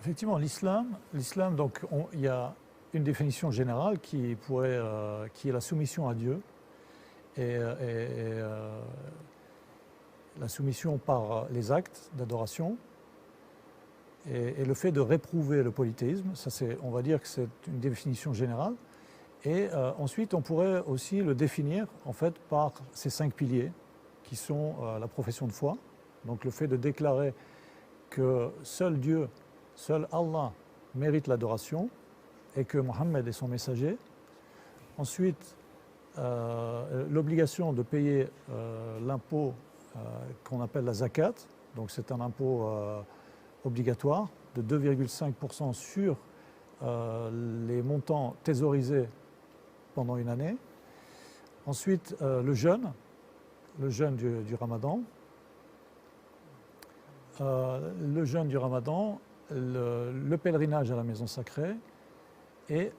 Effectivement, l'islam, donc il y a une définition générale qui est la soumission à Dieu et la soumission par les actes d'adoration et le fait de réprouver le polythéisme. On va dire que c'est une définition générale. Et ensuite, on pourrait aussi le définir en fait par ces 5 piliers qui sont la profession de foi, donc le fait de déclarer que seul Dieu, seul Allah mérite l'adoration et que Mohammed est son messager. Ensuite, l'obligation de payer l'impôt qu'on appelle la zakat, donc c'est un impôt obligatoire de 2,5% sur les montants thésaurisés pendant une année. Ensuite, le jeûne du Ramadan. Le jeûne du Ramadan, le pèlerinage à la maison sacrée et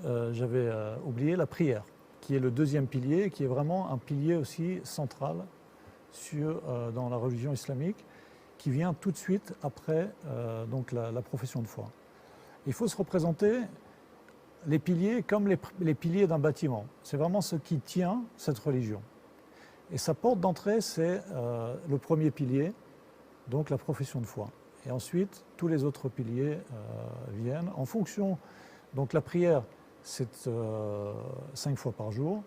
j'avais oublié la prière, qui est le deuxième pilier, qui est vraiment un pilier aussi central dans la religion islamique, qui vient tout de suite après donc la profession de foi. Il faut se représenter les piliers comme les piliers d'un bâtiment. C'est vraiment ce qui tient cette religion. Et sa porte d'entrée, c'est le premier pilier, donc la profession de foi. Et ensuite, tous les autres piliers viennent en fonction. Donc la prière, c'est 5 fois par jour.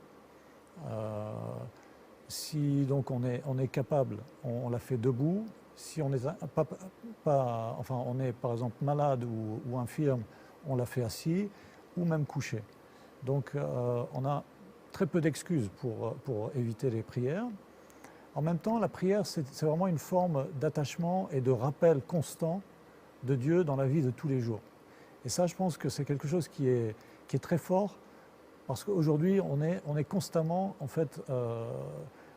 Si donc on est capable, on la fait debout. Si on est on est par exemple malade ou infirme, on la fait assis ou même couché. Donc on a très peu d'excuses pour éviter les prières. En même temps, la prière, c'est vraiment une forme d'attachement et de rappel constant de Dieu dans la vie de tous les jours. Et ça, je pense que c'est quelque chose qui est très fort, parce qu'aujourd'hui, on est constamment en fait,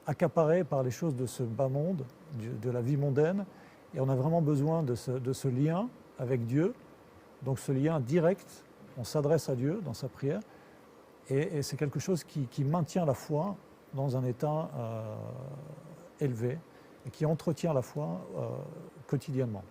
accaparé par les choses de ce bas monde, de la vie mondaine, et on a vraiment besoin de ce lien avec Dieu, donc ce lien direct, on s'adresse à Dieu dans sa prière, et c'est quelque chose qui maintient la foi dans un état élevé et qui entretient la foi quotidiennement.